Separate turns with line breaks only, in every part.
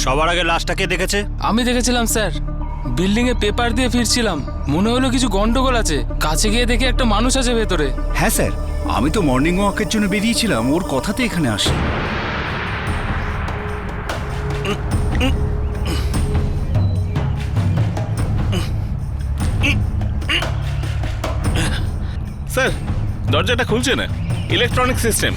সবার আগে লাশটাকে দেখেছে?
আমি দেখেছিলাম স্যার, বিল্ডিং এ পেপার দিয়ে ফিরছিলাম, মনে হলো কিছু গন্ডগোল আছে, কাছে গিয়ে দেখি একটা মানুষ আছে ভেতরে।
হ্যাঁ স্যার, আমি তো মর্নিং ওয়াকের জন্য বেরিয়েছিলাম, ওর কথাতে এখানে আসি।
স্যার, দরজাটা খুলছে না, ইলেকট্রনিক সিস্টেম।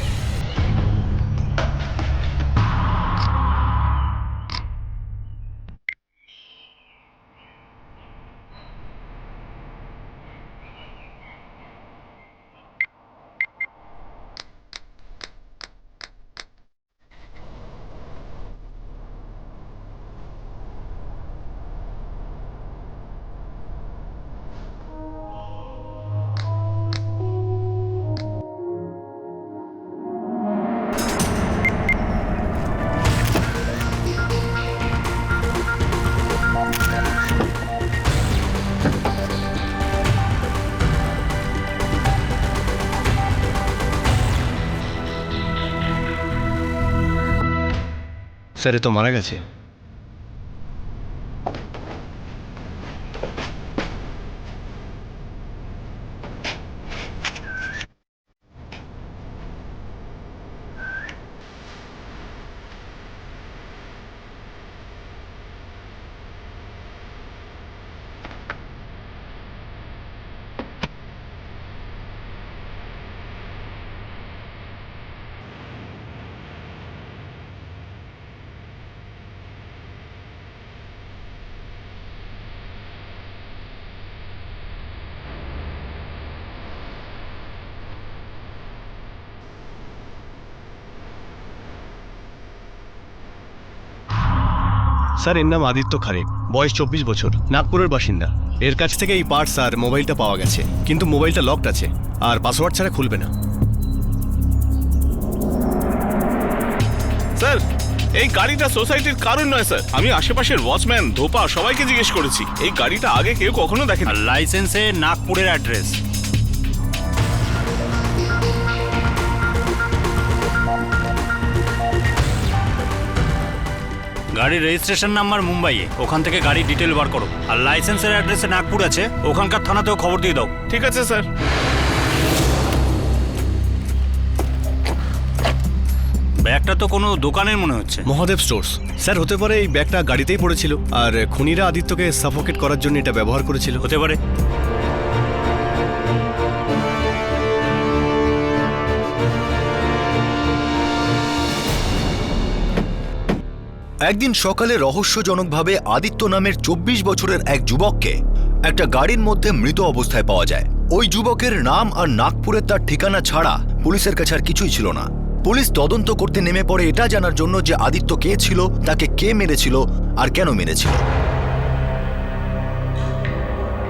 স্যার, এ তো মারা গেছে। স্যার, এর নাম আদিত্য খারে, বয়স 24 বছর, নাগপুরের বাসিন্দা। এর কাছ থেকে এই পার্টস আর মোবাইলটা পাওয়া গেছে, কিন্তু মোবাইলটা লকড আছে আর পাসওয়ার্ড ছাড়া খুলবে না।
স্যার, এই গাড়িটা সোসাইটির কারণ নয় স্যার। আমি আশেপাশের ওয়াচম্যান, ধোপা সবাইকে জিজ্ঞেস করেছি, এই গাড়িটা আগে কেউ কখনো দেখেনি।
আর লাইসেন্সে নাগপুরের অ্যাড্রেস। গাড়ির রেজিস্ট্রেশন নাম্বার মুম্বাইয়ে, ওখান থেকে গাড়ির ডিটেল বার করো। আর লাইসেন্সের অ্যাড্রেসে নাগপুর আছে, ওখানকার থানাতেও খবর দিয়ে দাও।
ঠিক আছে স্যার।
ব্যাগটা তো কোনো দোকানের মনে হচ্ছে।
মহাদেব স্টোর্স। স্যার, হতে পারে এই ব্যাগটা গাড়িতেই পড়েছিল আর খুনিরা আদিত্যকে সাফোকেট করার জন্য এটা ব্যবহার করেছিল।
হতে পারে।
একদিন সকালে রহস্যজনকভাবে আদিত্য নামের 24 বছরের এক যুবককে একটা গাড়ির মধ্যে মৃত অবস্থায় পাওয়া যায়। ওই যুবকের নাম আর নাগপুরের তার ঠিকানা ছাড়া পুলিশের কাছে আর কিছুই ছিল না। পুলিশ তদন্ত করতে নেমে পড়ে এটা জানার জন্য যে আদিত্য কে ছিল, তাকে কে মেরেছিল আর কেন মেরেছিল।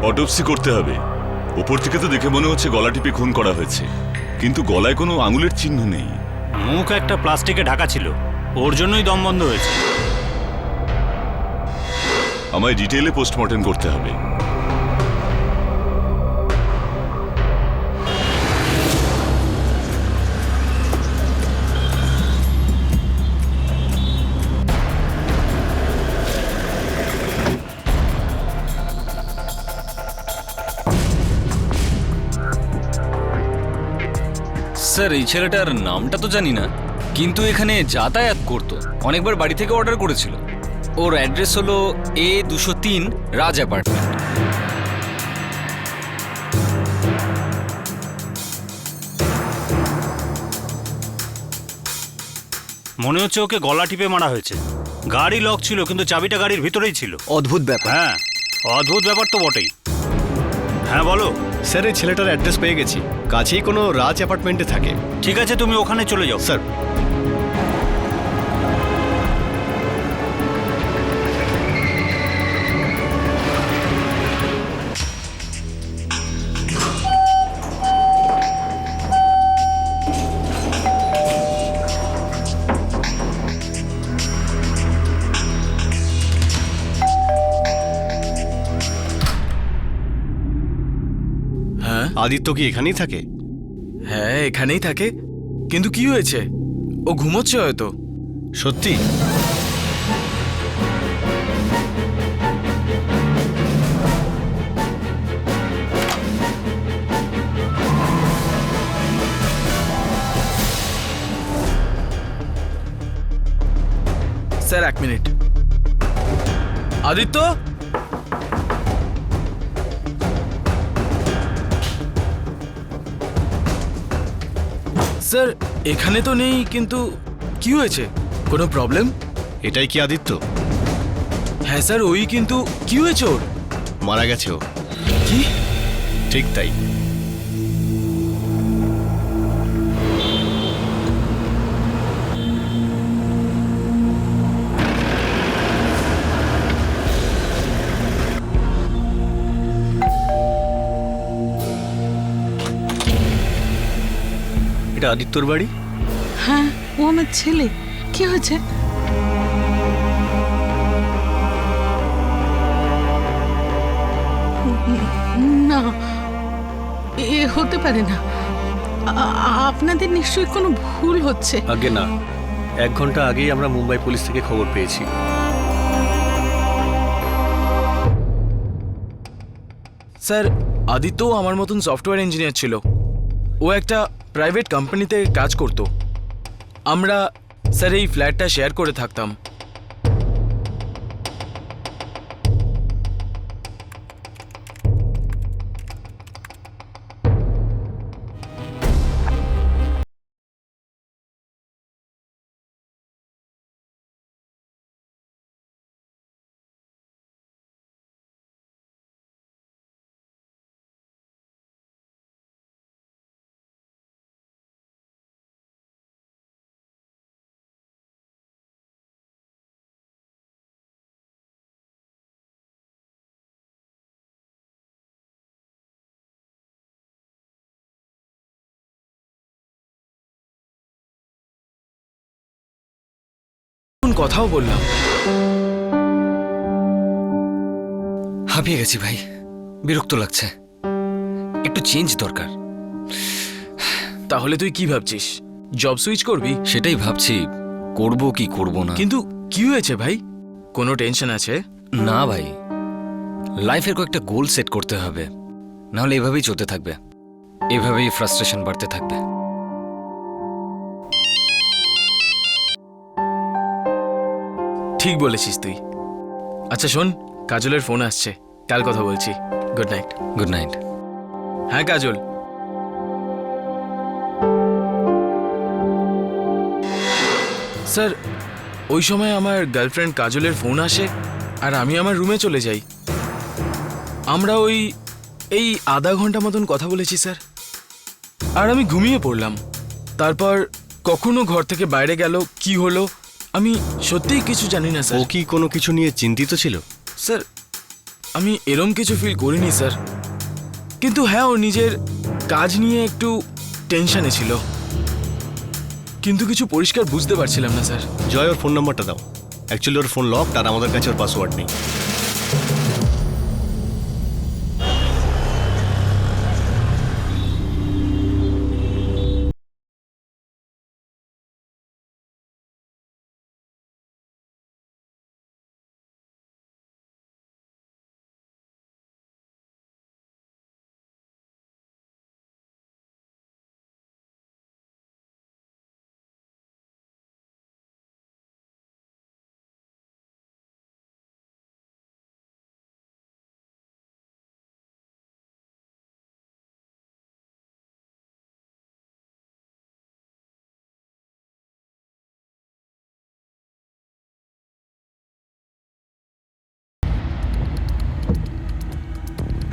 অটোপসি করতে হবে। উপর থেকে তো দেখে মনে হচ্ছে গলা টিপে খুন করা হয়েছে, কিন্তু গলায় কোনো আঙুলের চিহ্ন নেই।
মুখ একটা প্লাস্টিকে ঢাকা ছিল, ওর জন্যই দম বন্ধ হয়েছে।
আমায় ডিটেইলে পোস্টমর্টেম করতে হবে।
স্যার, এই ছেলেটার নামটা তো জানি না, কিন্তু এখানে যাতায়াত করতো, অনেকবার বাড়ি থেকে অর্ডার করেছিল। ওর অ্যাড্রেস হলো A203 রাজ অ্যাপার্টমেন্ট।
মনে হচ্ছে ওকে গলা টিপে মারা হয়েছে। গাড়ি লক ছিল, কিন্তু চাবিটা গাড়ির ভিতরেই ছিল।
অদ্ভুত ব্যাপার।
হ্যাঁ, অদ্ভুত ব্যাপার তো বটেই। হ্যাঁ বলো।
স্যার এই ছেলেটার অ্যাড্রেস পেয়ে গেছি, কাছেই কোনো রাজ অ্যাপার্টমেন্টে থাকে।
ঠিক আছে, তুমি ওখানে চলে যাও।
স্যার
হ্যাঁ
আদিত্য কি এখানেই থাকে?
হ্যাঁ, এখানেই থাকে। কিন্তু কি হয়েছে? ও ঘুমোচ্ছে হয়তো।
সত্যি?
Sir, 1 minute. আদিত্য, স্যার এখানে তো নেই, কিন্তু কি হয়েছে? কোনো প্রবলেম?
এটাই কি আদিত্য?
হ্যাঁ স্যার, ওই। কিন্তু কি হয়েছে ওর?
মারা গেছে ও।
কি?
ঠিক তাই। এটা আদিত্যর বাড়ি?
হ্যাঁ, ও আমার ছেলে। কি হয়েছে? না, এ হতে পারে না। আপনাদের নিশ্চয়ই কোনো ভুল হচ্ছে।
আগে না, 1 ঘন্টা আগেই আমরা মুম্বাই পুলিশ থেকে খবর পেয়েছি।
স্যার, আদিত্য আমার মতন সফটওয়্যার ইঞ্জিনিয়ার ছিল। ও একটা প্রাইভেট কোম্পানিতে কাজ করত। আমরা স্যার এই ফ্ল্যাটটা শেয়ার করে থাকতাম। কথাও বললাম।
হাঁপিয়ে গেছি ভাই, বিরক্ত লাগছে, একটু চেঞ্জ দরকার।
তাহলে তুই কি ভাবছিস? জব সুইচ করবি?
সেটাই ভাবছি, করব কি করব না।
কিন্তু কি হয়েছে ভাই? কোনো টেনশন আছে?
না ভাই, লাইফের কয়েকটা গোল সেট করতে হবে, নাহলে এভাবেই চলতে থাকবে, এভাবেই ফ্রাস্ট্রেশন বাড়তে থাকবে।
ঠিক বলেছিস তুই। আচ্ছা শোন, কাজলের ফোন আসছে, কাল কথা বলছি। Good night.
Good night.
হ্যাঁ কাজল। স্যার, ওই সময় আমার গার্লফ্রেন্ড কাজলের ফোন আসে আর আমি আমার রুমে চলে যাই। আমরা ওই এই আধা ঘন্টা মতন কথা বলেছি স্যার, আর আমি ঘুমিয়ে পড়লাম। তারপর কখনো ঘর থেকে বাইরে গেল, কি হলো আমি সত্যিই কিছু জানি না
ও
স্যার।
কি কোনো কিছু নিয়ে চিন্তিত ছিল?
স্যার আমি এরম কিছু ফিল করিনি স্যার, কিন্তু হ্যাঁ ও নিজের কাজ নিয়ে একটু টেনশনে ছিল, কিন্তু কিছু পরিষ্কার বুঝতে পারছিলাম না স্যার।
জয়, ওর ফোন নাম্বারটা দাও। অ্যাকচুয়ালি ওর ফোন লক, আর আমাদের কাছে ওর পাসওয়ার্ড নেই।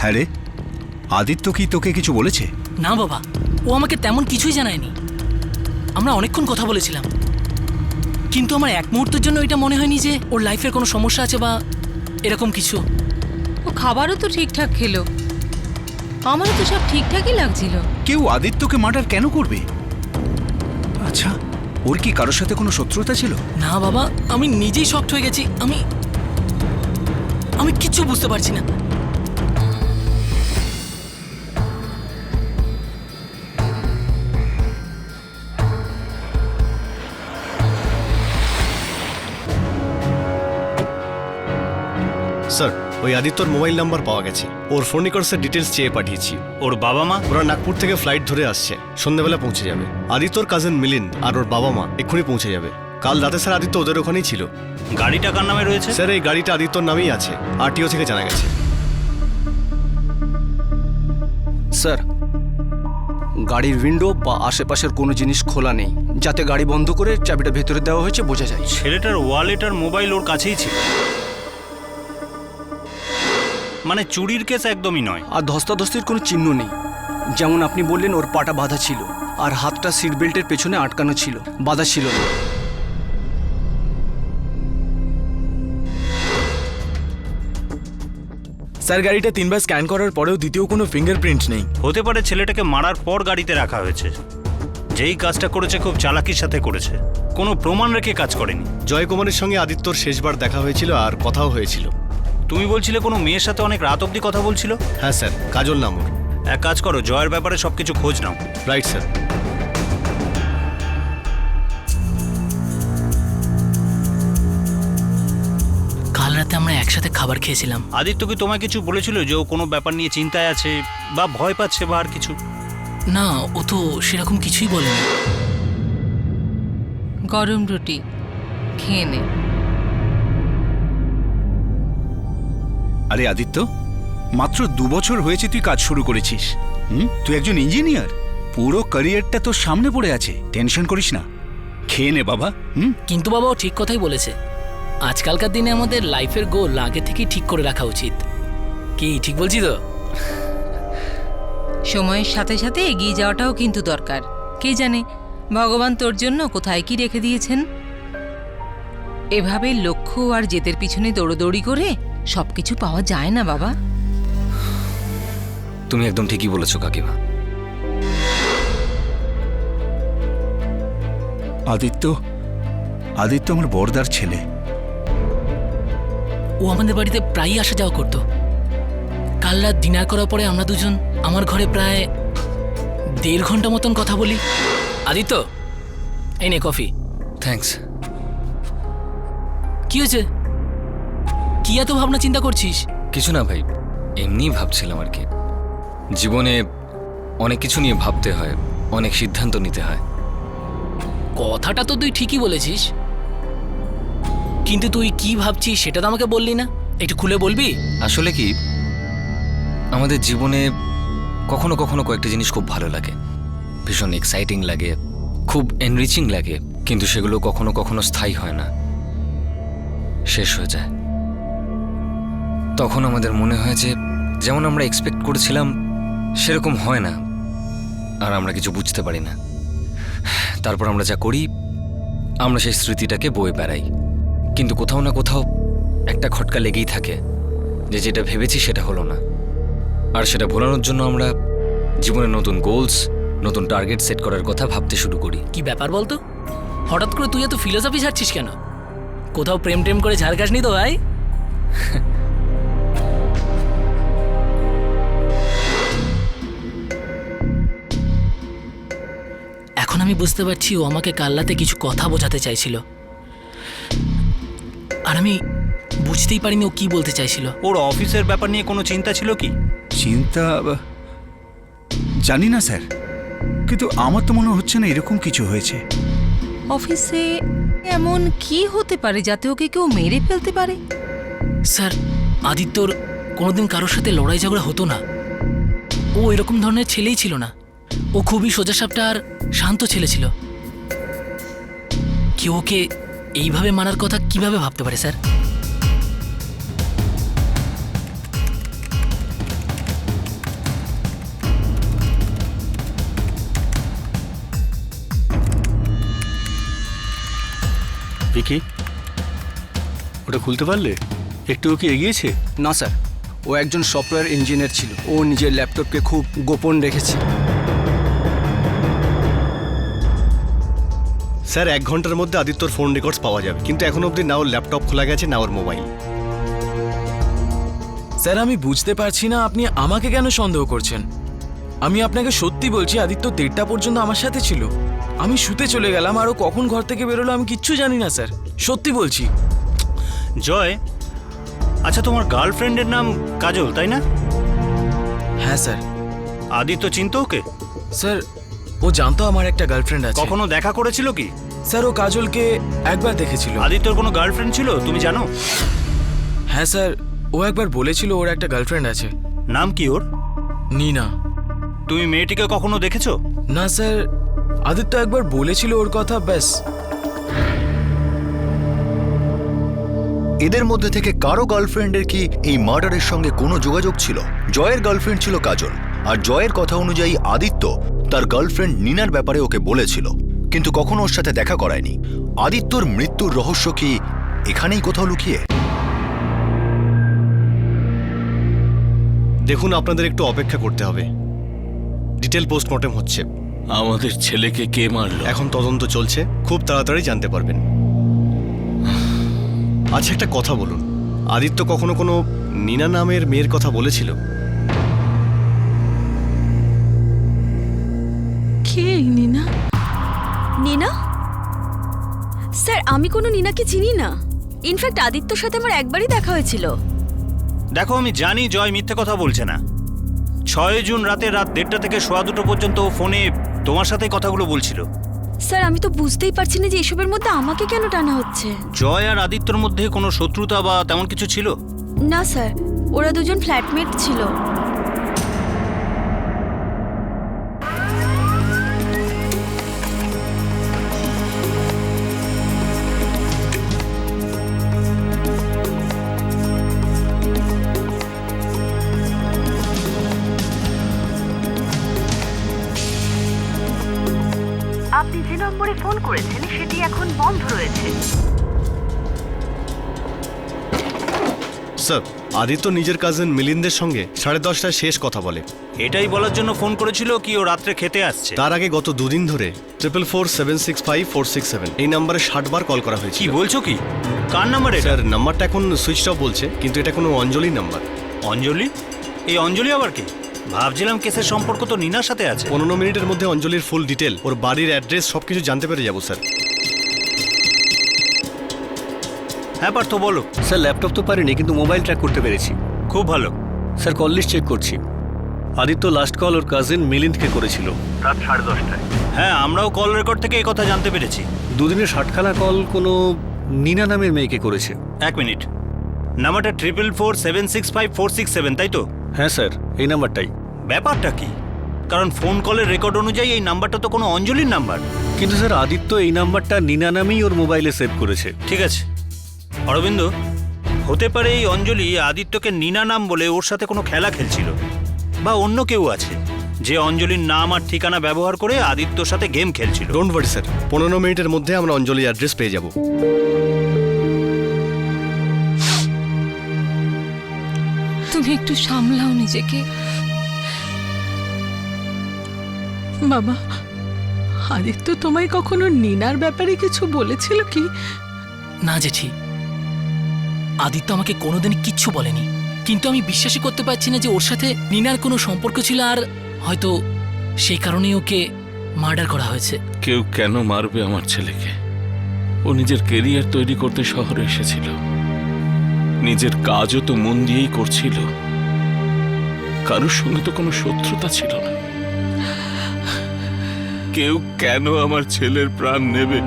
হ্যাঁ রে, আদিত্য কি তোকে কিছু বলেছে?
না বাবা, ও আমাকে তেমন কিছুই জানায়নি। আমরা অনেকক্ষণ কথা বলেছিলাম, কিন্তু আমার এক মুহূর্তের জন্য এটা মনে হয়নি যে ওর লাইফের কোনো সমস্যা আছে বা এরকম কিছু।
ও খাবারও তো ঠিকঠাক খেলো, আমারও তো সব ঠিকঠাকই লাগছিল।
কেউ আদিত্যকে মার্ডার কেন করবে? আচ্ছা, ওর কি কারোর সাথে কোনো শত্রুতা ছিল?
না বাবা, আমি নিজেই শকড হয়ে গেছি। আমি কিচ্ছু বুঝতে পারছি না।
স্যার, ওই আদিত্যর মোবাইল নাম্বার পাওয়া গেছে। ওর ফোন রেকর্ডসের ডিটেলস চেয়ে পাঠিয়েছি।
ওর বাবা মা?
ওরা নাগপুর থেকে ফ্লাইট ধরে আসছে, সন্ধ্যাবেলা পৌঁছে যাবে। আদিত্যর কাজিন মিলিন্দ আর ওর বাবা মা এক্ষুনি পৌঁছে যাবে। কাল রাতে স্যার আদিত্য ওদের ওখানেই ছিল।
গাড়িটা কার নামে রয়েছে?
স্যার এই গাড়িটা আদিত্যর নামেই আছে, আরটিও থেকে জানা গেছে।
স্যার, গাড়ির উইন্ডো বা আশেপাশের কোনো জিনিস খোলা নেই, যাতে গাড়ি বন্ধ করে চাবিটা ভেতরে দেওয়া হয়েছে বোঝা যায়।
ছেলেটার ওয়ালেট আর মোবাইল ওর কাছেই ছিল, মানে চুরির কেস একদমই নয়।
আর ধস্তাধস্তির কোনো চিহ্ন নেই, যেমন আপনি বললেন ওর পাটা বাঁধা ছিল আর হাতটা সিট বেল্টের পেছনে আটকানো ছিল, বাঁধা ছিল না।
স্যার গাড়িটা 3 বার স্ক্যান করার পরেও দ্বিতীয় কোনো ফিঙ্গারপ্রিন্ট নেই।
হতে পারে ছেলেটাকে মারার পর গাড়িতে রাখা হয়েছে। যেই কাজটা করেছে খুব চালাকির সাথে করেছে, কোনো প্রমাণ রেখে কাজ করেনি।
জয় কুমারের সঙ্গে আদিত্যর শেষবার দেখা হয়েছিল আর কথাও হয়েছিল।
তুমি বলছিলে কোনো মেয়ের সাথে অনেক রাত অবধি কথা বলছিল?
হ্যাঁ স্যার, কাজল নাম ওর।
এক কাজ করো, জয়ের ব্যাপারে সবকিছু খোঁজ নাও।
Right sir.
কাল রাতে আমরা একসাথে খাবার খেয়েছিলাম।
আদিত্য কি তোমায় কিছু বলেছিল যে ও কোনো ব্যাপার নিয়ে চিন্তায় আছে বা ভয় পাচ্ছে বা আর কিছু?
না, ও তো সেরকম কিছুই বলেনি।
গরম রুটি খেয়ে নে।
আরে আদিত্য, মাত্র 2 বছর হয়েছে তুই কাজ শুরু করেছিস। তুই একজন ইঞ্জিনিয়ার, পুরো ক্যারিয়ারটা তোর সামনে পড়ে আছে। টেনশন করিস না, খেয়ে নে বাবা।
কিন্তু বাবা ও ঠিক কথাই বলেছে। আজকালকার দিনে আমাদের লাইফের গোল আগে থেকেই ঠিক করে রাখা উচিত। কি ঠিক বলছি তো?
সময়ের সাথে সাথে এগিয়ে যাওয়াটাও কিন্তু দরকার। কে জানে ভগবান তোর জন্য কোথায় কি রেখে দিয়েছেন। এভাবে লক্ষ্য আর জেদের পিছনে দৌড়দৌড়ি করে সবকিছু পাওয়া যায় না বাবা।
তুমি একদম ঠিকই বলেছো কাকিমা।
আদিত্য, আদিত্য আমার বড়দার ছেলে।
ও আমাদের বাড়িতে প্রায়ই আসা যাওয়া করতো। কাল রাত ডিনার করার পরে আমরা দুজন আমার ঘরে প্রায় 1.5 ঘন্টা মতন কথা বলি। আদিত্য, এই নে কফি।
থ্যাঙ্কস।
কি হয়েছে? কি এত ভাবনা চিন্তা করছিস?
কিছু না ভাই, এমনিই ভাবছিলাম আর কি। জীবনে অনেক কিছু নিয়ে ভাবতে হয়, অনেক সিদ্ধান্ত নিতে হয়।
কথাটা তো তুই ঠিকই বলেছিস, কিন্তু তুই কি ভাবছিস সেটা তো আমাকে বললি না। একটু খুলে বলবি?
আসলে কি, আমাদের জীবনে কখনো কখনো কয়েকটা জিনিস খুব ভালো লাগে, ভীষণ এক্সাইটিং লাগে, খুব এনরিচিং লাগে, কিন্তু সেগুলো কখনো কখনো স্থায়ী হয় না, শেষ হয়ে যায়। তখন আমাদের মনে হয় যে যেমন আমরা এক্সপেক্ট করেছিলাম সেরকম হয় না, আর আমরা কিছু বুঝতে পারি না। তারপর আমরা যা করি, আমরা সেই স্মৃতিটাকে বয়ে বেড়াই, কিন্তু কোথাও না কোথাও একটা খটকা লেগেই থাকে যে যেটা ভেবেছি সেটা হলো না। আর সেটা ভোলানোর জন্য আমরা জীবনে নতুন গোলস, নতুন টার্গেট সেট করার কথা ভাবতে শুরু করি।
কি ব্যাপার বলতো, হঠাৎ করে তুই এত ফিলোসফি ছাড়ছিস কেন? কোথাও প্রেম টেম করে ঝাড় খাসনি তো ভাই? এখন আমি বুঝতে পারছি ও আমাকে কাল রাতে কিছু কথা বোঝাতে চাইছিল, আর আমি বুঝতেই পারিনি ও কি বলতে চাইছিল।
ওর অফিসের ব্যাপার নিয়ে কোনো চিন্তা ছিল কি?
চিন্তা জানি না স্যার, কিন্তু আমার তো মনে হচ্ছে না এরকম কিছু হয়েছে।
অফিসে এমন কি হতে পারে যাতে ওকে কেউ মেরে ফেলতে পারে?
স্যার, আদিত্যর কোনোদিন কারোর সাথে লড়াই ঝগড়া হতো না। ও এরকম ধরনের ছেলেই ছিল না। ও খুবই সোজাসাপটা আর শান্ত ছেলে ছিল। কেউ ওকে এইভাবে মারার কথা কিভাবে ভাবতে পারে স্যার?
ভিকি, ওটা খুলতে পারলে? একটু কি এগিয়েছে?
না স্যার, ও একজন সফটওয়্যার ইঞ্জিনিয়ার ছিল। ও নিজের ল্যাপটপকে খুব গোপন রেখেছে।
স্যার 1 ঘন্টার মধ্যে আদিত্যর ফোন রেকর্ডস পাওয়া যাবে, কিন্তু এখন অবধি না ওর ল্যাপটপ খোলা গেছে না ওর মোবাইল।
স্যার, আমি বুঝতে পারছি না আপনি আমাকে কেন সন্দেহ করছেন। আমি আপনাকে সত্যি বলছি, আদিত্য 1:30টা পর্যন্ত আমার সাথে ছিল। আমি শুতে চলে গেলাম, আর ও কখন ঘর থেকে বেরোলো আমি কিচ্ছু জানি না স্যার, সত্যি বলছি।
জয়, আচ্ছা তোমার গার্লফ্রেন্ডের নাম কাজল, তাই না?
হ্যাঁ স্যার।
আদিত্য চিনতো ওকে?
স্যার, ও জানতো আমার একটা গার্লফ্রেন্ড আছে।
কখনো দেখা করেছিল কি?
স্যার, ও কাজলকে একবার দেখেছিল।
আদিত্যর কোনো গার্লফ্রেন্ড ছিল তুমি জানো?
হ্যাঁ স্যার, ও একবার বলেছিল ওর একটা গার্লফ্রেন্ড আছে।
নাম কি ওর?
নীনা।
তুমি মেয়েটিকে কখনো দেখেছো?
না স্যার, আদিত্য একবার বলেছিল ওর কথা, ব্যাস।
এদের মধ্যে থেকে কারো গার্লফ্রেন্ডের কি এই মার্ডারের সঙ্গে কোনো যোগাযোগ ছিল? জয়ের গার্লফ্রেন্ড ছিল কাজল, আর জয়ের কথা অনুযায়ী আদিত্য তার গার্লফ্রেন্ড নিনার ব্যাপারে ওকে বলেছিল, কিন্তু কখনো ওর সাথে দেখা করায়নি। আদিত্যর মৃত্যুর রহস্য কি এখানেই কোথাও লুকিয়ে?
দেখুন, আপনাদের একটু অপেক্ষা করতে হবে। ডিটেল পোস্টমর্টেম হচ্ছে।
আমাদের ছেলেকে কে মারলো?
এখন তদন্ত চলছে, খুব তাড়াতাড়ি জানতে পারবেন। আচ্ছা, একটা কথা বলুন, আদিত্য কখনো কোনো নীনা নামের মেয়ের কথা বলেছিল?
কে এই নীনা?
নীনা? স্যার, আমি কোনো নীনাকে চিনি না। ইনফ্যাক্ট আদিত্যর সাথে আমার একবারই দেখা হয়েছিল।
দেখো, আমি জানি জয় মিথ্যে কথা বলছে না। 6 জুন রাত 1:30 থেকে 2:15 পর্যন্ত ও ফোনে তোমার সাথে কথাগুলো বলছিল।
স্যার, আমি তো বুঝতেই পারছি না যে এসবের মধ্যে আমাকে কেন টানা হচ্ছে।
জয় আর আদিত্যর মধ্যে কোনো শত্রুতা বা তেমন কিছু ছিল?
না স্যার, ওরা দুজন ফ্ল্যাটমেট ছিল।
আপনি যে নম্বরে ফোন করেছেন সেটি এখন বন্ধ রয়েছে।
স্যার, আদিত্য নিজের কাজিন মিলিন্দের সঙ্গে 10:30টায় শেষ কথা বলে।
এটাই বলার জন্য ফোন করেছিল কি ও রাত্রে খেতে আসছে?
তার আগে গত 2 দিন ধরে 444765467 এই নাম্বারে 60 বার কল করা হয়েছে।
কি বলছো কি? কার নাম্বার এটা?
স্যার, নাম্বারটা এখন সুইচ অফ বলছে, কিন্তু এটা কোনো অঞ্জলি নাম্বার।
অঞ্জলি? এই অঞ্জলি আবার কি? ভাবছিলাম কেসের সম্পর্ক তো নীনার সাথে আছে।
15 মিনিটের মধ্যে অঞ্জলির ফুল ডিটেল, ওর বাড়ির অ্যাড্রেস সবকিছু জানতে পেরে যাবো স্যার।
হ্যাঁ পার্থ, বলো।
স্যার, ল্যাপটপ তো পারিনি, কিন্তু মোবাইল ট্র্যাক করতে পেরেছি।
খুব ভালো।
স্যার, কল লিস্ট চেক করছি। আদিত্য লাস্ট কল ওর কাজিন মিলিন্দকে করেছিল রাত 10:30টায়।
হ্যাঁ, আমরাও কল রেকর্ড থেকে এই কথা জানতে পেরেছি।
2 দিনের 60খানা কল কোনো নীনা নামের মেয়েকে করেছে।
1 মিনিট, নাম্বারটা 444765467, তাই তো?
হ্যাঁ স্যার, এই নাম্বারটাই।
ব্যাপারটা কি? কারণ ফোন কলের রেকর্ড অনুযায়ী এই নাম্বারটা তো কোনো অঞ্জলির নাম্বার।
কিন্তু স্যার, আদিত্য এই নাম্বারটা নীনা নামেই ওর মোবাইলে সেভ করেছে।
ঠিক আছে অরবিন্দ, হতে পারে এই অঞ্জলি আদিত্যকে নীনা নাম বলে ওর সাথে কোনো খেলা খেলছিল, বা অন্য কেউ আছে যে অঞ্জলির নাম আর ঠিকানা ব্যবহার করে আদিত্যর সাথে গেম খেলছিল।
ডোন্ট ওয়ারি স্যার, 15 মিনিটের মধ্যে আমরা অঞ্জলি অ্যাড্রেস পেয়ে যাব।
তুমি একটু সামলাও নিজেকে।
বাবা, আদিত্য তোমায় কখনো নীনার ব্যাপারে কিছু বলেছিল কি?
না জেঠি, আদিত্য আমাকে কোনোদিন কিচ্ছু বলেনি, কিন্তু আমি বিশ্বাসই করতে পারছি না যে ওর সাথে নীনার কোনো সম্পর্ক ছিল, আর হয়তো সেই কারণেই ওকে মার্ডার করা হয়েছে।
কেউ কেন মারবে আমার ছেলেকে? ও নিজের কেরিয়ার তৈরি করতে শহরে এসেছিল, নিজের কাজও তো মন দিয়েই করছিল, কারোর সঙ্গে তো কোনো শত্রুতা ছিল না। কেউ কেন আমার ছেলের প্রাণ নেবে?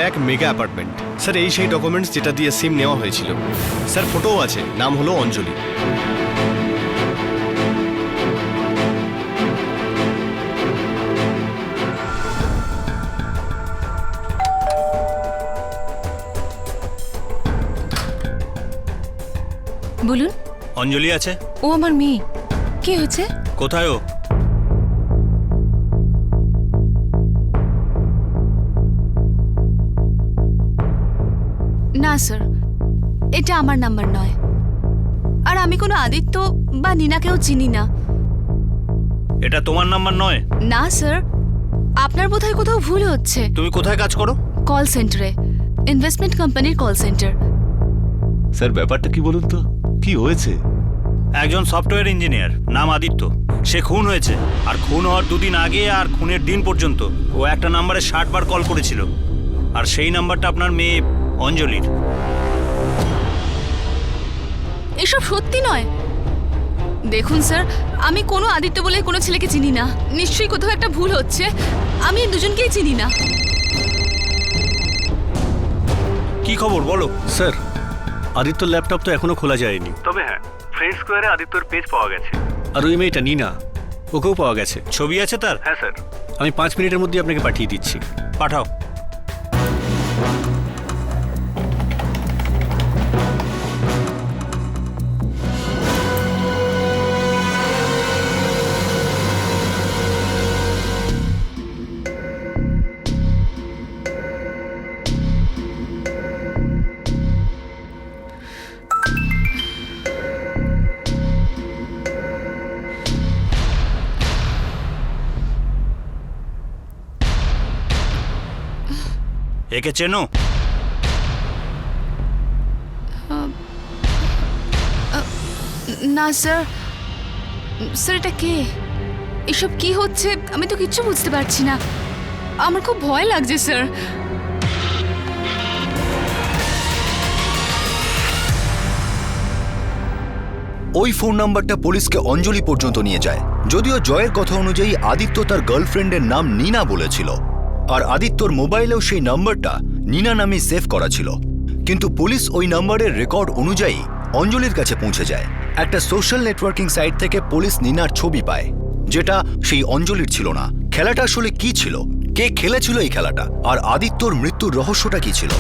এক মেগা অ্যাপার্টমেন্ট স্যার, এই সেই ডকুমেন্টস যেটা দিয়ে সিম নেওয়া হয়েছিল স্যার। ফটোও আছে, নাম হলো অঞ্জলি।
বলুন।
অঞ্জলি আছে?
ও আমার মেয়ে। কি হয়েছে?
কোথায় ও?
না স্যার, এটা আমার নাম্বার নয়, আর আমি কোনো আদিত্য বা নীনাকেও চিনি না।
এটা তোমার নাম্বার নয়?
না স্যার, আপনার বোধহয় কোথাও ভুল হচ্ছে।
তুমি কোথায় কাজ করো?
কল সেন্টারে, ইনভেস্টমেন্ট কোম্পানির কল সেন্টার।
স্যার ব্যাপারটা কি বলুন তো, কি হয়েছে?
একজন সফটওয়্যার ইঞ্জিনিয়ার, নাম আদিত্য, সে খুন হয়েছে। আর খুন হওয়ার 2 দিন আগে আর খুনের দিন পর্যন্ত ও একটা নাম্বারে 60 বার কল করেছিল, আর সেই নাম্বারটা আপনার মেয়ে অঞ্জলির।
এসব সত্যি নয়। দেখুন স্যার, আমি কোনো আদিত্য বলে কোনো ছেলেকে চিনি না। নিশ্চয়ই কোথাও একটা ভুল হচ্ছে। আমি এই দুজনকেই চিনি না।
কি খবর বলো?
স্যার, আদিত্যর ল্যাপটপ তো এখনো খোলা যায়নি, তবে হ্যাঁ, ফ্রেন্ড স্কোয়ারে আদিত্যর পেজ পাওয়া গেছে। আর ওই মেয়েটা নীনা, ওকেও পাওয়া গেছে।
ছবি আছে তার?
হ্যাঁ স্যার, আমি 5 মিনিটের মধ্যে আপনাকে পাঠিয়ে দিচ্ছি।
পাঠাও। একে চেনো?
না স্যার। স্যার, এটা কে? এসব কি হচ্ছে? আমি তো কিচ্ছু বুঝতে পারছি না। আমার খুব ভয় লাগছে স্যার।
ওই ফোন নাম্বারটা পুলিশকে অঞ্জলি পর্যন্ত নিয়ে যায়। যদিও জয়ের কথা অনুযায়ী আদিত্য তার গার্লফ্রেন্ডের নাম নীনা বলেছিল, আর আদিত্যর মোবাইলেও সেই নাম্বারটা নীনা নামে সেভ করা ছিল, কিন্তু পুলিশ ওই নাম্বারের রেকর্ড অনুযায়ী অঞ্জলির কাছে পৌঁছে যায়। একটা সোশ্যাল নেটওয়ার্কিং সাইট থেকে পুলিশ নীনার ছবি পায়, যেটা সেই অঞ্জলির ছিল না। খেলাটা আসলে কি ছিল? কে খেলেছিল এই খেলাটা? আর আদিত্যর মৃত্যুর রহস্যটা কি ছিল?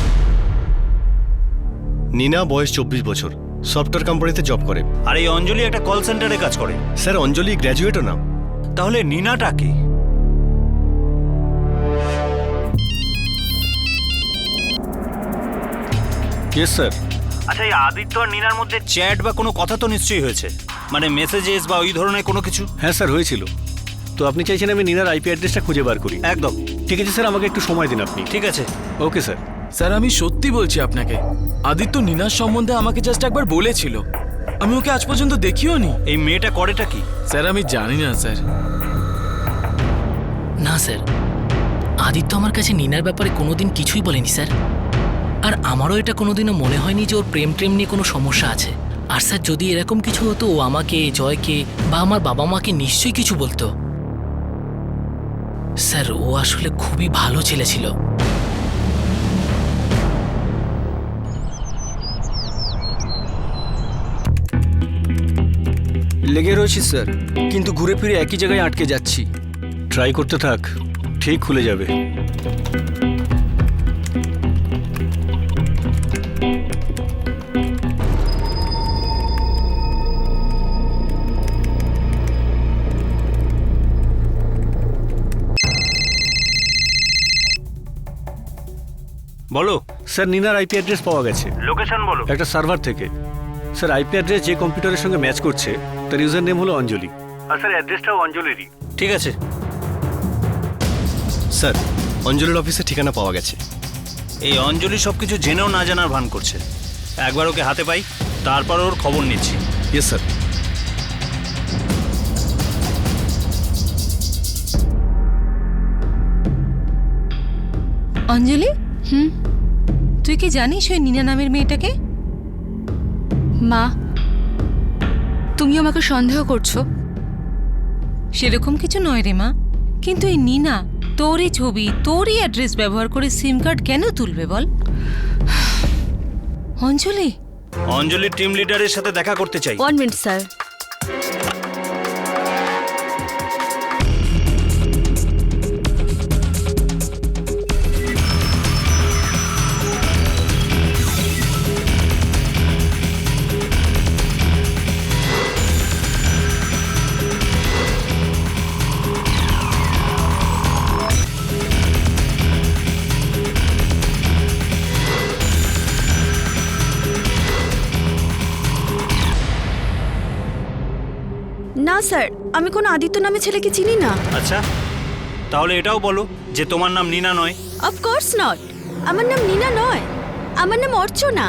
নীনা বয়স 24 বছর, সফটওয়্যার কোম্পানিতে জব করে।
আর এই অঞ্জলি একটা কল সেন্টারে কাজ করে।
স্যার, অঞ্জলি গ্র্যাজুয়েটও না।
তাহলে নীনাটা কে?
Yes sir.
আচ্ছা, এই আদিত্য আর নীনার মধ্যে চ্যাট বা কোনো কথা তো নিশ্চয়ই হয়েছে, মানে মেসেজেস বা ওই ধরনের কোনো কিছু?
হ্যাঁ স্যার, হয়েছিল। তো আপনি চাইছেন আমি নীনার আইপি অ্যাড্রেসটা খুঁজে বার করি?
একদম।
ঠিক আছে স্যার, আমাকে একটু সময় দিন আপনি।
ঠিক আছে।
Okay sir.
স্যার, আমি সত্যি বলছি আপনাকে, আদিত্য নীনার সম্বন্ধে আমাকে জাস্ট একবার বলেছিল। আমি ওকে আজ পর্যন্ত দেখিও নি।
এই মেয়েটা করেটা কি?
স্যার, আমি জানি না স্যার।
না স্যার, আদিত্য আমার কাছে নীনার ব্যাপারে কোনোদিন কিছুই বলেনি স্যার। আর আমারও এটা কোনোদিনও মনে হয়নি যে ওর প্রেম নিয়ে কোনো সমস্যা আছে। আর স্যার, যদি এরকম কিছু হতো, ও আমাকে, জয়কে বা আমার বাবা মাকে নিশ্চয়ই কিছু বলতো। স্যার, ও আসলে খুবই ভালো ছেলে ছিল।
লেগে রয়েছি স্যার, কিন্তু ঘুরে ফিরে একই জায়গায় আটকে যাচ্ছি।
ট্রাই করতে থাক, ঠিক খুলে যাবে।
বলো।
স্যার নিনার আইপি অ্যাড্রেস পাওয়া গেছে।
লোকেশন বলো।
একটা সার্ভার থেকে। স্যার আইপি অ্যাড্রেস যে কম্পিউটারের সঙ্গে ম্যাচ করছে তার ইউজার নেম হলো অঞ্জলি। আর স্যার অ্যাড্রেসটাও অঞ্জলিরই।
ঠিক আছে
স্যার অঞ্জলির অফিসের ঠিকানা পাওয়া গেছে।
এই অঞ্জলি সবকিছু জেনেও না জানার ভান করছে। একবার ওকে হাতে পাই, তারপর ওর খবর নিচ্ছি।
Yes sir.
অঞ্জলি, তুই কি জানিস ওই নীনা নামের মেয়েটাকে?
মা, তুমি আমাকে সন্দেহ করছো?
সেরকম কিছু নয় রে মা, কিন্তু এই নীনা তোরই ছবি, তোরই অ্যাড্রেস ব্যবহার করে সিম কার্ড কেন তুলবে বল? অঞ্জলি,
অঞ্জলির টিম লিডারের সাথে দেখা করতে চাই।
1 মিনিট স্যার।
না স্যার, আমি কোনো আদিত্য নামে ছেলেকে চিনি না।
আচ্ছা, তাহলে এটাও বলো যে তোমার নাম নীনা নয়।
অফকোর্স নট, আমার নাম নীনা নয়, আমার নাম অর্চনা।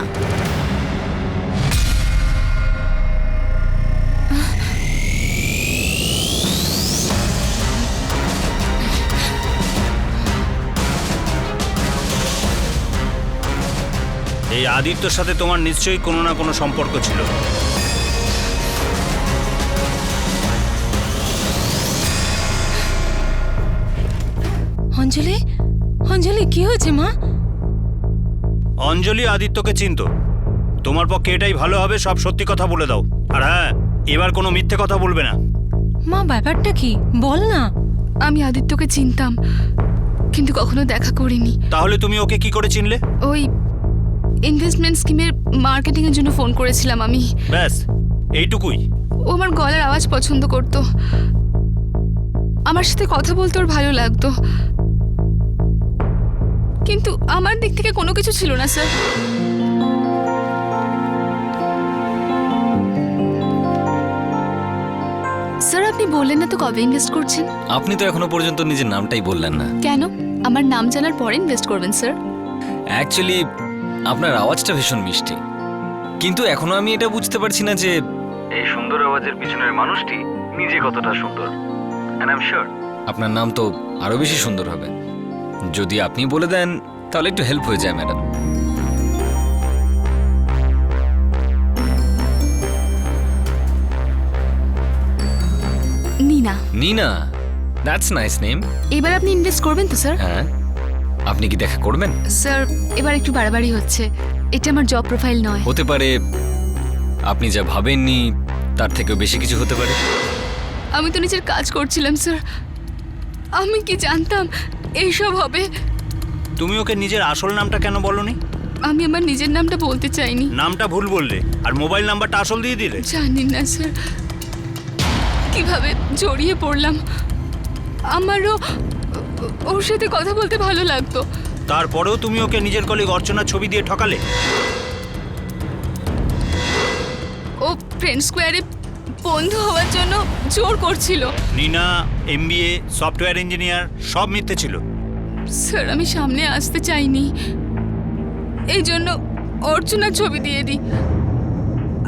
এই আদিত্যর সাথে তোমার নিশ্চয়ই কোনো না কোনো সম্পর্ক ছিল।
অঞ্জলি, অঞ্জলি কি হয়েছে মা?
অঞ্জলি আদিত্যকে চিনতো। তোমার পক্ষে এটাই ভালো হবে সব সত্যি কথা বলে দাও। আর হ্যাঁ, এবার কোনো মিথ্যে কথা বলবে না।
মা ব্যাপারটা কি বল না।
আমি আদিত্যকে চিনতাম, কিন্তু কখনো দেখা করিনি।
তাহলে তুমি ওকে কি করে চিনলে?
ওই ইনভেস্টমেন্ট স্কিমের মার্কেটিং এর জন্য ফোন করেছিলাম আমি।
ব্যাস এইটুকুই?
ও আমার গলার আওয়াজ পছন্দ করত, আমার সাথে কথা বলতে ওর ভালো লাগতো, কিন্তু আমার দিক থেকে কোনো কিছু ছিল না স্যার। স্যার আপনি বললেন না তো কবে ইনভেস্ট করছেন?
আপনি তো এখনো পর্যন্ত নিজের নামটাই বললেন না।
কেন? আমার নাম জানার পরে ইনভেস্ট করবেন স্যার।
অ্যাকচুয়ালি আপনার আওয়াজটা ভীষণ মিষ্টি, কিন্তু এখনো আমি এটা বুঝতে পারছি না যে
এই সুন্দর আওয়াজের পিছনের মানুষটি নিজে কতটা সুন্দর। এন্ড আই এম শিওর
আপনার নাম তো আরো বেশি সুন্দর হবে। যদি আপনি বলে দেন তাহলে একটু হেল্প হয়ে যায় madam.
Neena.
Neena, that's nice name.
এবার আপনি ইনভেস্ট করবেন তো স্যার?
হ্যাঁ, আপনি কি দেখা করবেন?
স্যার এবার একটু বাড়াবাড়ি হচ্ছে, এটা আমার জব প্রোফাইল নয়।
হতে পারে আপনি যা ভাবেননি তার থেকেও বেশি কিছু হতে পারে।
আমি তো নিজের কাজ করছিলাম স্যার, আমি কি জানতাম এইসব হবে।
তুমি ওকে নিজের আসল নামটা কেন বলনি?
আমি আমার নিজের নামটা বলতে চাইনি।
নামটা ভুল বললে আর মোবাইল নাম্বারটা আসল দিয়ে দিলে।
জানি না স্যার কিভাবে জড়িয়ে পড়লাম, আমারও ওর সাথে কথা বলতে ভালো লাগতো।
তারপরেও তুমি ওকে নিজের কলিগ অর্চনার ছবি দিয়ে ঠকালে।
ও ফ্রেন্ড স্কোয়ারে বন্ধু হওয়ার জন্য জোর করছিল।
নীনা এমবিএ, সফটওয়্যার ইঞ্জিনিয়ার, সব মিথ্যে ছিল।
স্যার আমি সামনে আসতে চাইনি, এই জন্য অর্চনার ছবি দিয়ে দিই।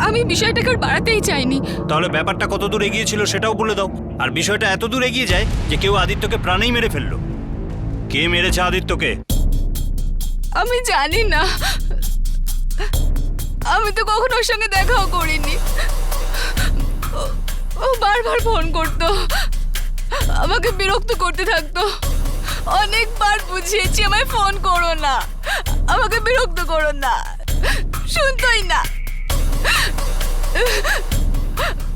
আমি বিষয়টাকে আর বাড়াতেই চাইনি।
তাহলে ব্যাপারটা কত দূর এগিয়েছিল সেটাও বলে দাও। আর বিষয়টা এত দূর এগিয়ে যায় যে কেউ আদিত্যকে প্রাণেই মেরে ফেললো। কে মেরেছে আদিত্যকে?
আমি জানি না, আমি তো কখনো ওর সঙ্গে দেখাও করিনি। ও বারবার ফোন করতো, আমাকে বিরক্ত করতে থাকতো। অনেকবার বুঝিয়েছি আমায় ফোন করো না, আমাকে বিরক্ত করো না, শুনতোই না।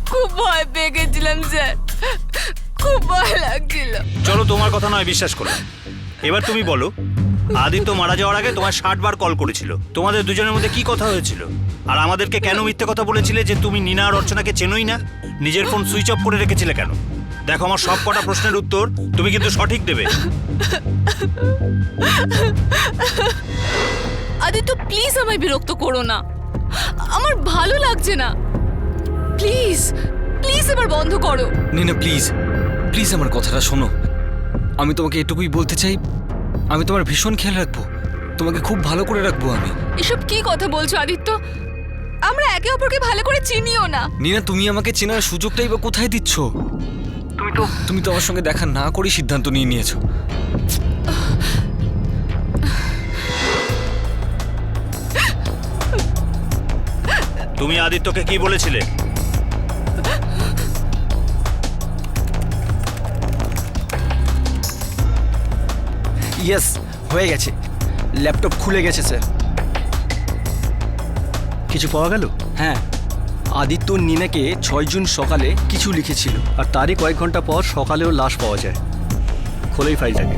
খুব ভয় পেয়ে গেছিলাম স্যার, খুব ভয় লাগছিল।
চলো, তোমার কথা নয় বিশ্বাস করলাম। এবার তুমি বলো, আদিত্য মারা যাওয়ার আগে তোমায় 60 বার কল করেছিল। তোমাদের দুজনের মধ্যে কি কথা হয়েছিল? আর আমাদেরকে কেন মিথ্যে কথা বলেছিলে যে তুমি নীনা আর অর্চনাকে চেনোই না? নিজের ফোন সুইচ অফ করে রেখেছিলে কেন? দেখো, আমার সব কটা প্রশ্নের উত্তর তুমি কিন্তু সঠিক দেবে।
আদিত্য প্লিজ আমায় বিরক্ত করো না, আমার ভালো লাগছে না। প্লিজ প্লিজ এবার বন্ধ করো।
নীনা প্লিজ প্লিজ আমার কথাটা শোনো। আমি তোমাকে এটুকুই বলতে চাই, আমি তোমার ভীষণ খেয়াল রাখবো, তোমাকে খুব ভালো করে রাখবো আমি।
এসব কি কথা বলছো আদিত্য? আমরা একে অপরকে ভালো করে চিনিও না।
নীনা, তুমি আমাকে চেনার সুযোগটাই বা কোথায় দিচ্ছ? তুমি তো আমার সঙ্গে দেখা না করে সিদ্ধান্ত নিয়ে নিয়েছো।
তুমি আদিত্যকে কি বলেছিলে?
ইয়েস, হয়ে গেছে। ল্যাপটপ খুলে গেছে স্যার।
কিছু পাওয়া গেল?
হ্যাঁ, আদিত্য নীনাকে 6 জুন সকালে কিছু লিখেছিল,
আর তারই কয়েক ঘন্টা পর সকালেও লাশ পাওয়া যায়। খোলেই ফাইলটাকে।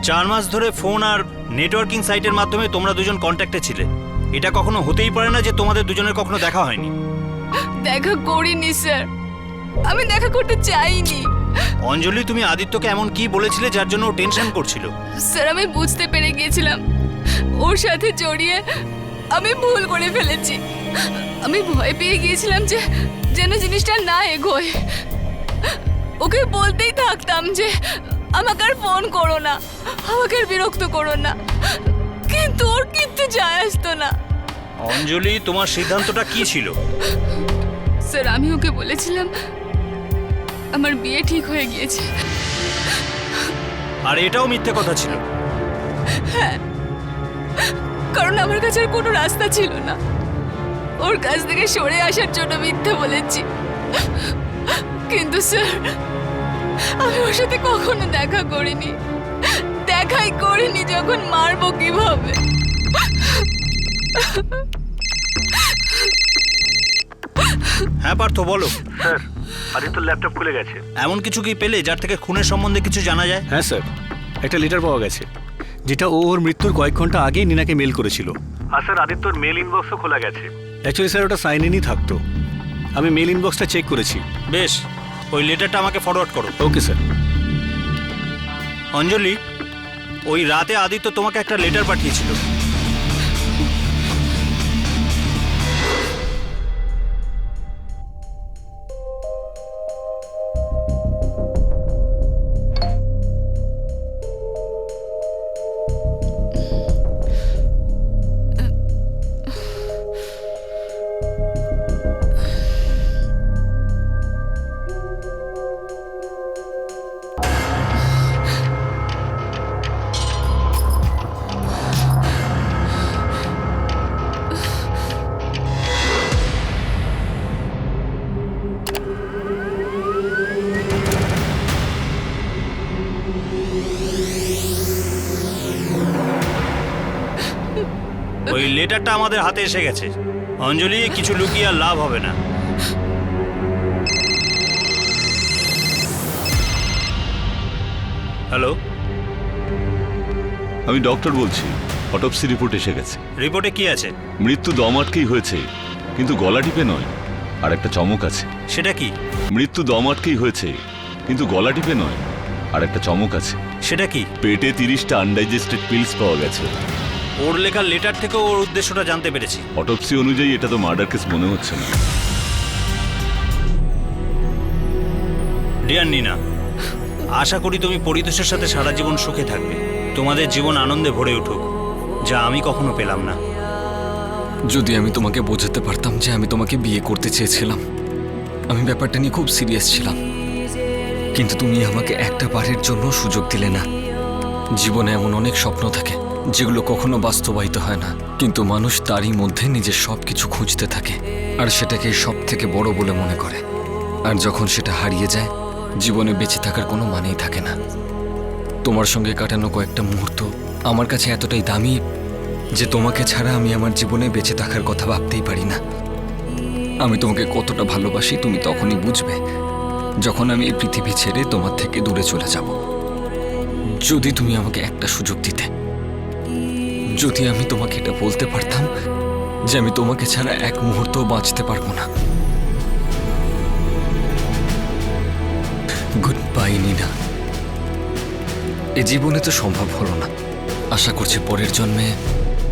4 মাস ধরে ফোন আর নেটওয়ার্কিং সাইটের মাধ্যমে তোমরা দুজন কন্ট্যাক্টে ছিলে। এটা কখনো হতেই পারে না যে তোমাদের দুজনের কখনো দেখা হয়নি।
দেখা করিনি স্যার, আমি দেখা করতে চাইনি।
অঞ্জলি, তুমি আদিত্যকে এমন কি বলেছিলে যার জন্য ও টেনশন করছিল?
স্যার, আমি বুঝতে পেরে গিয়েছিলাম ওর সাথে জড়িয়ে আমি ভুল করে ফেলেছি। আমি ভয় পেয়ে গিয়েছিলাম যে যেন জিনিসটা না এগোয়। ওকে বলতেই থাকতাম যে আমাকে আর ফোন করো না, আমাকে আর বিরক্ত করো না, কিন্তু ওর কিচ্ছু যায় আসতো না।
অঞ্জলি, তোমার সিদ্ধান্তটা কি ছিল?
স্যার, আমি ওকে বলেছিলাম আমার বিয়ে ঠিক হয়ে গিয়েছে।
আর এটাও মিথ্যে কথা ছিল?
হ্যাঁ, কারণ আমার কাছে আর কোনো রাস্তা ছিল না। ওর কাছ থেকে সরে আসার জন্য মিথ্যে বলেছি। কিন্তু স্যার, আমি ওর সাথে কখনো দেখা করিনি, দেখাই করিনি। যখন মারবো কিভাবে?
হ্যাঁ পার্থ, বলো।
স্যার, আদিত্যর ল্যাপটপ খুলে গেছে।
এমন কিছু কি পেলে যার থেকে খুনের সম্বন্ধে কিছু জানা যায়?
হ্যাঁ স্যার, একটা লেটার পাওয়া গেছে যেটা ও ওর মৃত্যুর কয়েক ঘন্টা আগেই নীনাকে মেল করেছিল। আর স্যার, আদিত্যর মেল ইনবক্সও খোলা গেছে। অ্যাকচুয়ালি স্যার, ওটা সাইন ইনই থাকতো। আমি মেল ইনবক্সটা চেক করেছি।
বেশ, ওই লেটারটা আমাকে ফরওয়ার্ড করো।
Okay sir.
অঞ্জলি, ওই রাতে আদিত্য তোমাকে একটা লেটার পাঠিয়েছিল। ওই লেটারটা আমাদের হাতে এসে গেছে। অঞ্জলি, কিছু লুকিয়ে আর লাভ হবে না। হ্যালো,
আমি ডক্টর বলছি। অটোপসি রিপোর্ট এসে গেছে।
রিপোর্টে কি আছে?
মৃত্যু দম আটকেই হয়েছে, কিন্তু গলা টিপে নয়। আর একটা চমক আছে।
সেটা কি?
মৃত্যু দম আটকেই হয়েছে, কিন্তু গলা টিপে নয়। আর একটা চমক আছে।
সেটা কি?
পেটে 30টা আনডাইজেস্টেড পিলস পাওয়া গেছে।
ওর লেখার লেটার থেকে ওর উদ্দেশ্যটা জানতে পেরেছি।
অটোপসি অনুযায়ী এটা তো মার্ডার কেস মনে হচ্ছে না।
ডিয়ার নীনা, আশা করি তুমি পরিতোষের সাথে সারা জীবন সুখে থাকবে। তোমাদের জীবন আনন্দে ভরে উঠুক, যা আমি কখনো পেলাম না।
যদি আমি তোমাকে বোঝাতে পারতাম যে আমি তোমাকে বিয়ে করতে চেয়েছিলাম, আমি ব্যাপারটা নিয়ে খুব সিরিয়াস ছিলাম, কিন্তু তুমি আমাকে একটা বারের জন্য সুযোগ দিলে না। জীবনে এমন অনেক স্বপ্ন থাকে যেগুলো কখনো বাস্তবায়িত হয় না, কিন্তু মানুষ তারই মধ্যে নিজের সব কিছু খুঁজতে থাকে আর সেটাকে সব থেকে বড় বলে মনে করে। আর যখন সেটা হারিয়ে যায়, জীবনে বেঁচে থাকার কোনো মানেই থাকে না। তোমার সঙ্গে কাটানো কয়েকটা মুহূর্ত আমার কাছে এতটাই দামি যে তোমাকে ছাড়া আমি আমার জীবনে বেঁচে থাকার কথা ভাবতেই পারি না। আমি তোমাকে কতটা ভালোবাসি তুমি তখনই বুঝবে যখন আমি এই পৃথিবী ছেড়ে তোমার থেকে দূরে চলে যাব। যদি তুমি আমাকে একটা সুযোগ দিতে, যদি আমি তোমাকে এটা বলতে পারতাম যে আমি তোমাকে ছাড়া এক মুহূর্তও বাঁচতে পারবো না। Good bye Neena. এ জীবনে তো সম্ভব হলো না, আশা করছি পরের জন্মে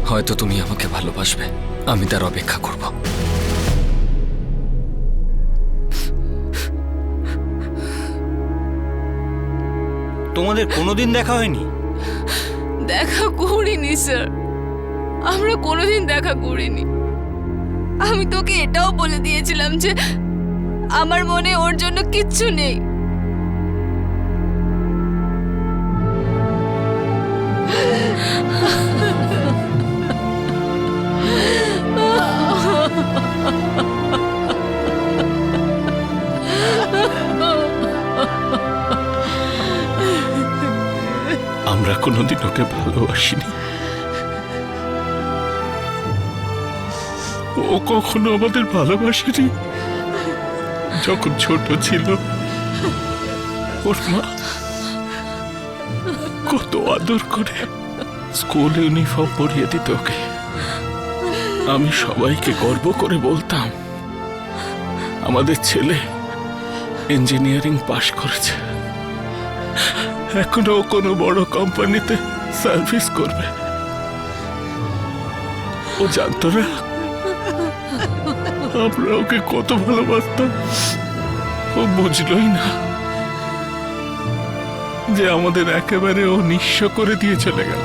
হয়তো তুমি আমাকে ভালোবাসবে, আমি তার অপেক্ষা করব।
তোমাদের কোনোদিন দেখা হয়নি?
দেখা করিনি স্যার, আমরা কোনোদিন দেখা করিনি। আমি তোকে এটাও বলে দিয়েছিলাম যে আমার মনে ওর জন্য কিচ্ছু নেই।
আমরা কোনোদিন ওকে ভালোবাসিনি, ও কখনো আমাদের ভালোবাসেনি। যখন ছোট ছিল ওর মা কত আদর করে স্কুল ইউনিফর্ম পরিয়ে দিত ওকে। আমি সবাইকে গর্ব করে বলতাম আমাদের ছেলে ইঞ্জিনিয়ারিং পাশ করেছে, এখনো কোনো বড় কোম্পানিতে সার্ভিস করবে। ও জানতো না আমরা ওকে কত ভালোবাসতাম। ও বুঝলই না যে আমাদের একেবারে ও নিঃস্ব করে দিয়ে চলে গেল।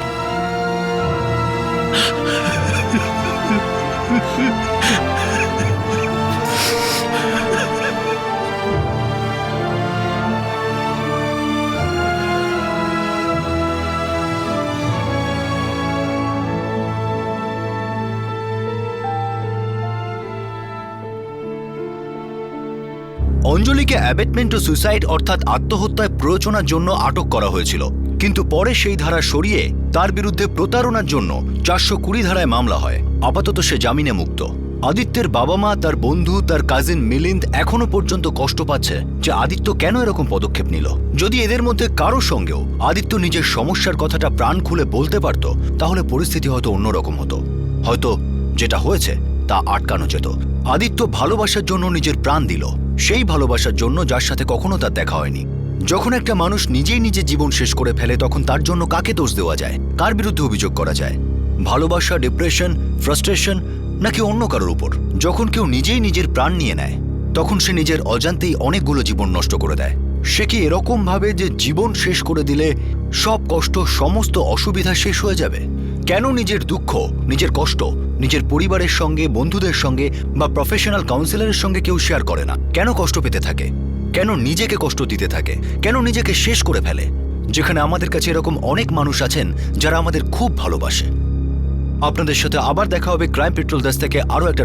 অঞ্জলিকে অ্যাবেটমেন্ট ও সুইসাইড অর্থাৎ আত্মহত্যায় প্ররোচনার জন্য আটক করা হয়েছিল, কিন্তু পরে সেই ধারা সরিয়ে তার বিরুদ্ধে প্রতারণার জন্য 420 ধারায় মামলা হয়। আপাতত সে জামিনে মুক্ত। আদিত্যের বাবা মা, তার বন্ধু, তার কাজিন মিলিন্দ এখনো পর্যন্ত কষ্ট পাচ্ছে যে আদিত্য কেন এরকম পদক্ষেপ নিল। যদি এদের মধ্যে কারো সঙ্গেও আদিত্য নিজের সমস্যার কথাটা প্রাণ খুলে বলতে পারত, তাহলে পরিস্থিতি হয়তো অন্যরকম হতো। হয়তো যেটা হয়েছে তা আটকানো যেত। আদিত্য ভালোবাসার জন্য নিজের প্রাণ দিল, সেই ভালোবাসার জন্য যার সাথে কখনো তার দেখা হয়নি। যখন একটা মানুষ নিজেই নিজের জীবন শেষ করে ফেলে তখন তার জন্য কাকে দোষ দেওয়া যায়, কার বিরুদ্ধে অভিযোগ করা যায়? ভালোবাসা, ডিপ্রেশন, ফ্রাস্ট্রেশন নাকি অন্য কারোর উপর? যখন কেউ নিজেই নিজের প্রাণ নিয়ে নেয় তখন সে নিজের অজান্তেই অনেকগুলো জীবন নষ্ট করে দেয়। সে কি এরকম ভাবে যে জীবন শেষ করে দিলে সব কষ্ট, সমস্ত অসুবিধা শেষ হয়ে যাবে? কেন নিজের দুঃখ, নিজের কষ্ট নিজের পরিবারের সঙ্গে, বন্ধুদের সঙ্গে বা প্রফেশনাল কাউন্সিলরের সঙ্গে কেউ শেয়ার করে না? কেন কষ্ট পেতে থাকে? কেন নিজেকে কষ্ট দিতে থাকে? কেন নিজেকে শেষ করে ফেলে? যেখানে আমাদের কাছে এরকম অনেক মানুষ আছেন যারা আমাদের খুব ভালোবাসে। আপনাদের সাথে আবার দেখা হবে ক্রাইম পেট্রোল ডেস্ক থেকে আরও একটা